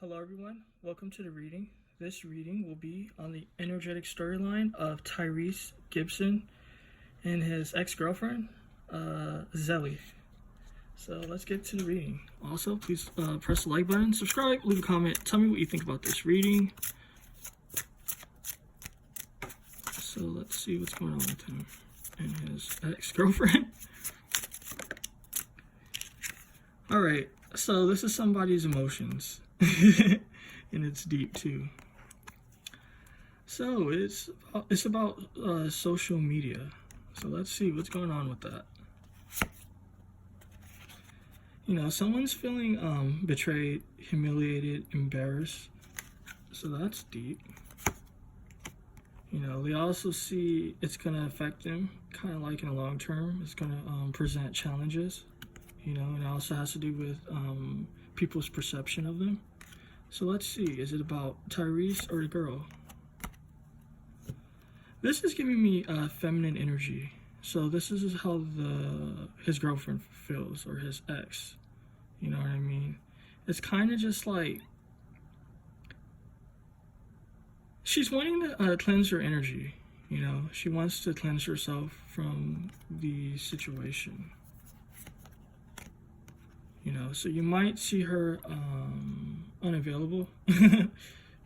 Hello everyone, welcome to the reading. This reading will be on the energetic storyline of Tyrese Gibson and his ex-girlfriend, Zelie. So let's get to the reading. Also, please press the like button, subscribe, leave a comment, tell me what you think about this reading. So let's see what's going on with him and his ex-girlfriend. Alright, so this is somebody's emotions. And it's deep too. So it's about social media. So let's see what's going on with that. You know, someone's feeling betrayed, humiliated, embarrassed. So that's deep. You know, they also see it's gonna affect them, kind of like in the long term. It's gonna present challenges. You know, and it also has to do with people's perception of them. So let's see, is it about Tyrese or the girl? This is giving me feminine energy. So this is how his girlfriend feels, or his ex. You know what I mean? It's kind of just like she's wanting to cleanse her energy. You know, she wants to cleanse herself from the situation. You know, so you might see her unavailable, you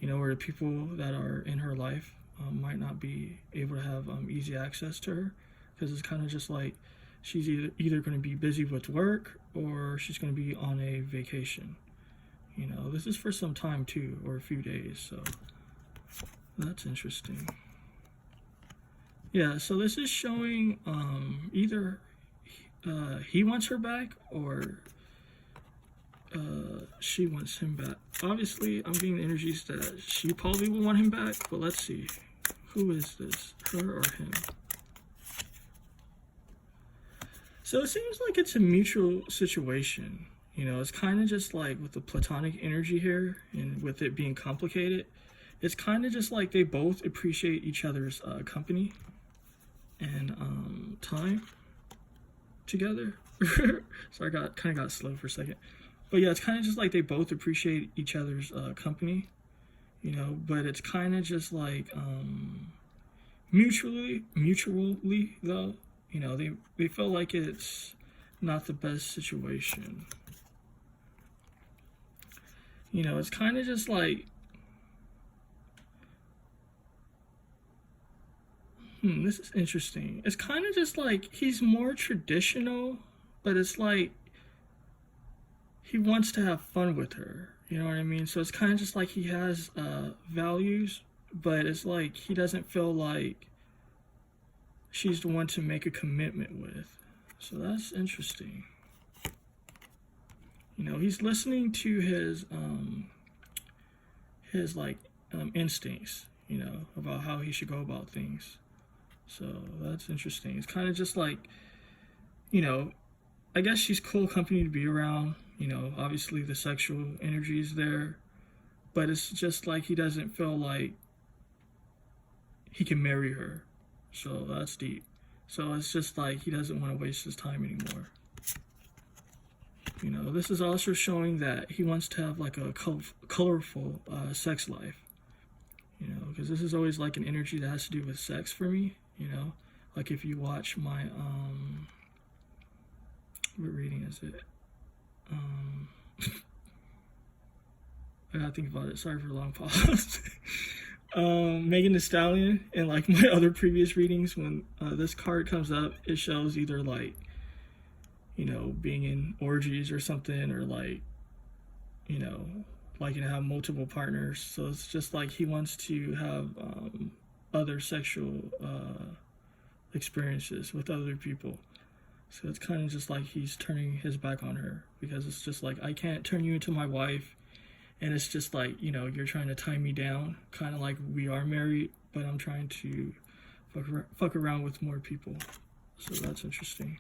know, or the people that are in her life might not be able to have easy access to her, because it's kind of just like she's either going to be busy with work or she's going to be on a vacation. You know, this is for some time too, or a few days, so that's interesting. Yeah, so this is showing either he wants her back or she wants him back. Obviously, I'm getting the energies that she probably will want him back, but let's see. Who is this? Her or him? So it seems like it's a mutual situation. You know, it's kind of just like with the platonic energy here, and with it being complicated, it's kind of just like they both appreciate each other's company and time together. So I kind of got slow for a second. But yeah, it's kind of just like they both appreciate each other's company, you know, but it's kind of just like mutually though, you know, they feel like it's not the best situation. You know, it's kind of just like, this is interesting. It's kind of just like he's more traditional, but it's like he wants to have fun with her, you know what I mean? So it's kind of just like he has values, but it's like he doesn't feel like she's the one to make a commitment with. So that's interesting. You know, he's listening to his instincts, you know, about how he should go about things. So that's interesting. It's kind of just like, you know, I guess she's cool company to be around. You know, obviously the sexual energy is there, but it's just like he doesn't feel like he can marry her. So that's deep. So it's just like he doesn't want to waste his time anymore. You know, this is also showing that he wants to have like a colorful sex life. You know, because this is always like an energy that has to do with sex for me. You know, like if you watch my what reading is it? I gotta think about it. Sorry for a long pause. Megan Thee Stallion, and like my other previous readings, when this card comes up, it shows either like, you know, being in orgies or something, or like, you know, liking to have multiple partners. So it's just like he wants to have other sexual experiences with other people. So it's kind of just like he's turning his back on her, because it's just like, I can't turn you into my wife, and it's just like, you know, you're trying to tie me down, kind of like we are married, but I'm trying to fuck around with more people. So that's interesting.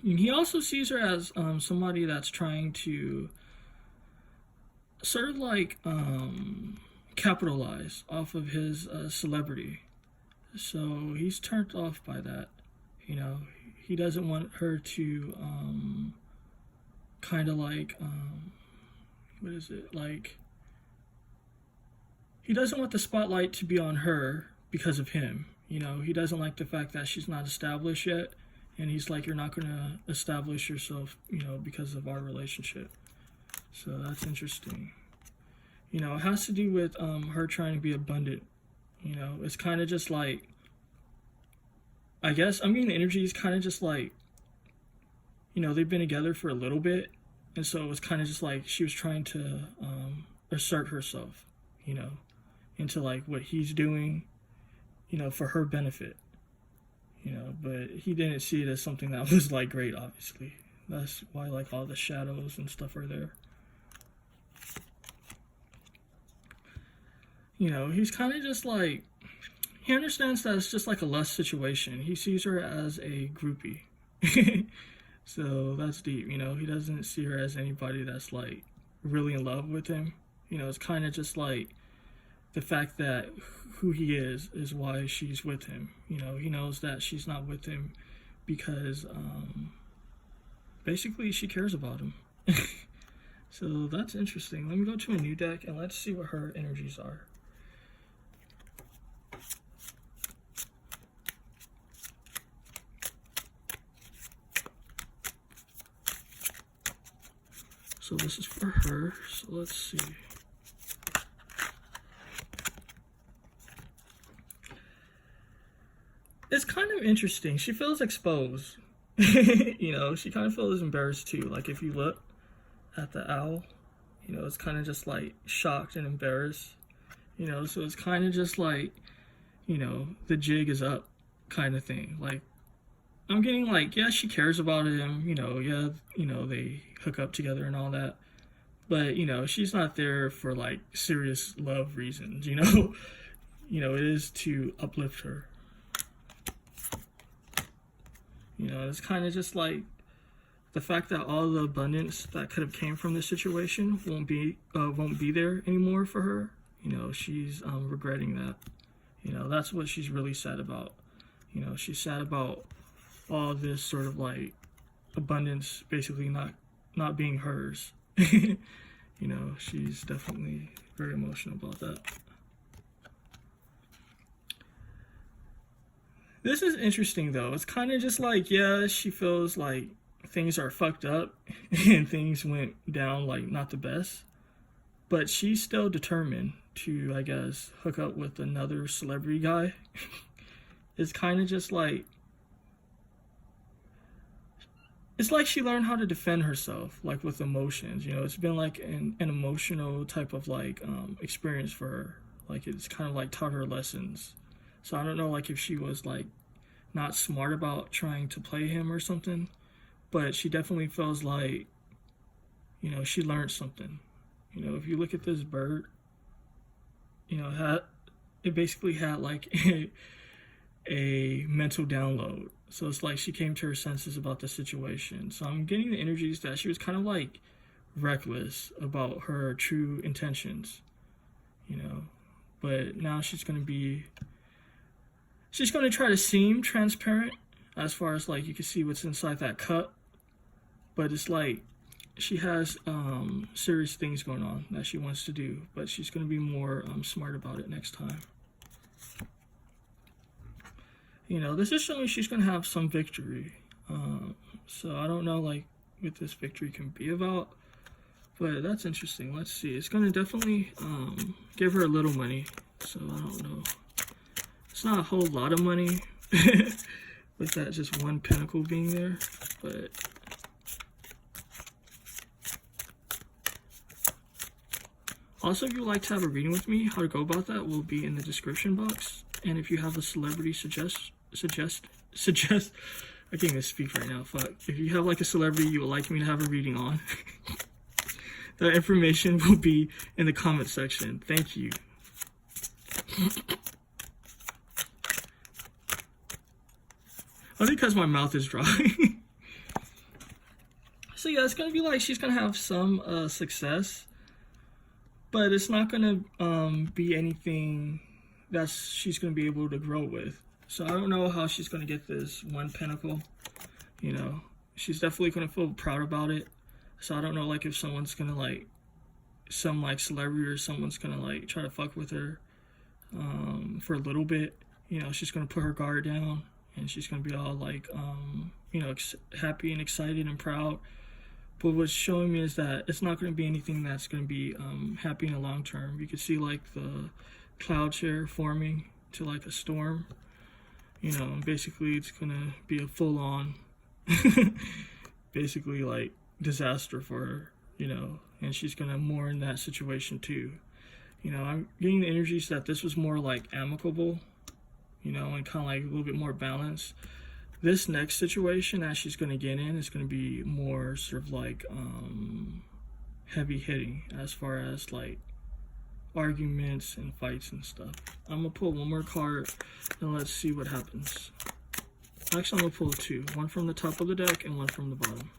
And he also sees her as somebody that's trying to sort of like capitalize off of his celebrity. So he's turned off by that. You know, he doesn't want her to kind of like what is it, like, he doesn't want the spotlight to be on her because of him. You know, he doesn't like the fact that she's not established yet. And he's like, you're not going to establish yourself, you know, because of our relationship. So that's interesting. You know, it has to do with her trying to be abundant. You know, it's kind of just like, I guess, I'm getting the energy is kind of just like, you know, they've been together for a little bit. And so it was kind of just like she was trying to assert herself, you know, into like what he's doing, you know, for her benefit. You know, but he didn't see it as something that was like great, obviously. That's why like all the shadows and stuff are there. You know, he's kind of just like, he understands that it's just like a lust situation. He sees her as a groupie. So that's deep, you know. He doesn't see her as anybody that's like really in love with him. You know, it's kind of just like the fact that who he is why she's with him. You know, he knows that she's not with him because basically she cares about him. So that's interesting. Let me go to a new deck and let's see what her energies are. So this is for her. So let's see. It's kind of interesting. She feels exposed. You know, she kind of feels embarrassed too. Like if you look at the owl, you know, it's kind of just like shocked and embarrassed. You know, so it's kind of just like, you know, the jig is up kind of thing. Like, I'm getting like, yeah, she cares about him. You know, yeah, you know, they hook up together and all that. But, you know, she's not there for like serious love reasons, you know. You know, it is to uplift her. You know, it's kind of just like the fact that all the abundance that could have came from this situation won't be there anymore for her. You know, she's regretting that. You know, that's what she's really sad about. You know, she's sad about all this sort of like abundance basically not being hers. You know, she's definitely very emotional about that. This is interesting though. It's kind of just like, yeah, she feels like things are fucked up and things went down like not the best, but she's still determined to, I guess, hook up with another celebrity guy. It's kind of just like, it's like she learned how to defend herself, like with emotions. You know, it's been like an emotional type of like experience for her. Like it's kind of like taught her lessons. So I don't know, like if she was like not smart about trying to play him or something, but she definitely feels like, you know, she learned something. You know, if you look at this bird, you know, it basically had like a mental download. So it's like she came to her senses about the situation. So I'm getting the energies that she was kind of like reckless about her true intentions, you know, but now she's going to try to seem transparent as far as like you can see what's inside that cup, but it's like she has serious things going on that she wants to do, but she's going to be more smart about it next time. You know, this is showing she's going to have some victory. So I don't know like what this victory can be about, but that's interesting. Let's see. It's going to definitely give her a little money. So I don't know. It's not a whole lot of money with that just one pentacle being there, but also if you'd like to have a reading with me, how to go about that will be in the description box. And if you have a celebrity suggest I can't even speak right now, fuck. If you have like a celebrity you would like me to have a reading on, that information will be in the comment section. Thank you. Only because my mouth is dry. So yeah, it's gonna be like she's gonna have some success, but it's not gonna be anything that she's gonna be able to grow with. So I don't know how she's gonna get this one pentacle. You know, she's definitely gonna feel proud about it. So I don't know like if someone's gonna like some like celebrity or someone's gonna like try to fuck with her for a little bit. You know, she's gonna put her guard down and she's gonna be all like you know, happy and excited and proud. But what's showing me is that it's not going to be anything that's going to be happy in the long term. You can see like the cloud chair forming to like a storm. You know, and basically it's going to be a full-on, basically like disaster for her, you know, and she's going to mourn that situation too. You know, I'm getting the energies that this was more like amicable, you know, and kind of like a little bit more balanced. This next situation that she's going to get in is going to be more sort of like heavy hitting as far as like arguments and fights and stuff. I'm going to pull one more card and let's see what happens. Actually, I'm going to pull two. One from the top of the deck and one from the bottom.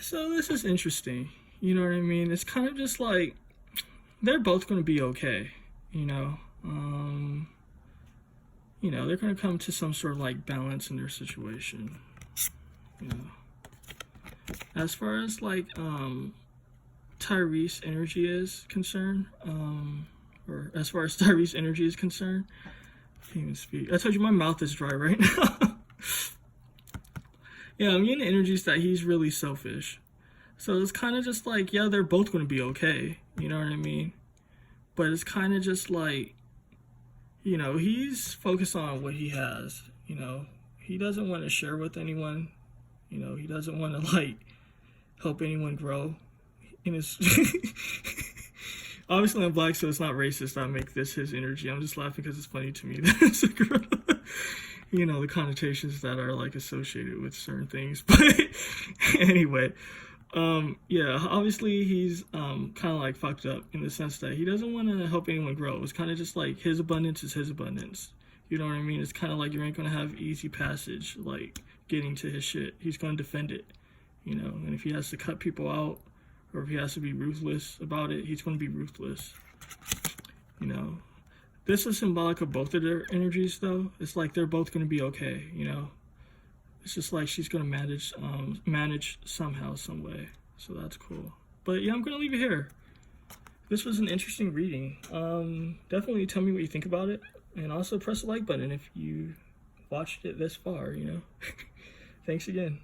So this is interesting, you know what I mean? It's kind of just like, they're both going to be okay, you know? You know, they're going to come to some sort of like balance in their situation, you know? As far as like, Tyrese energy is concerned, or as far as Tyrese energy is concerned, I can't even speak. I told you my mouth is dry right now. Yeah, I'm getting energies that he's really selfish. So it's kind of just like, yeah, they're both going to be okay. You know what I mean? But it's kind of just like, you know, he's focused on what he has. You know, he doesn't want to share with anyone. You know, he doesn't want to, like, help anyone grow. In his Obviously, I'm black, so it's not racist. I make this his energy. I'm just laughing because it's funny to me that it's a girl. You know, the connotations that are like associated with certain things. But anyway, yeah, obviously he's kind of like fucked up in the sense that he doesn't want to help anyone grow. It's kind of just like his abundance is his abundance. You know what I mean? It's kind of like you ain't going to have easy passage, like getting to his shit. He's going to defend it, you know, and if he has to cut people out or if he has to be ruthless about it, he's going to be ruthless, you know. This is symbolic of both of their energies, though. It's like they're both going to be okay, you know. It's just like she's going to manage somehow, some way. So that's cool. But yeah, I'm going to leave it here. This was an interesting reading. Definitely tell me what you think about it. And also press the like button if you watched it this far, you know. Thanks again.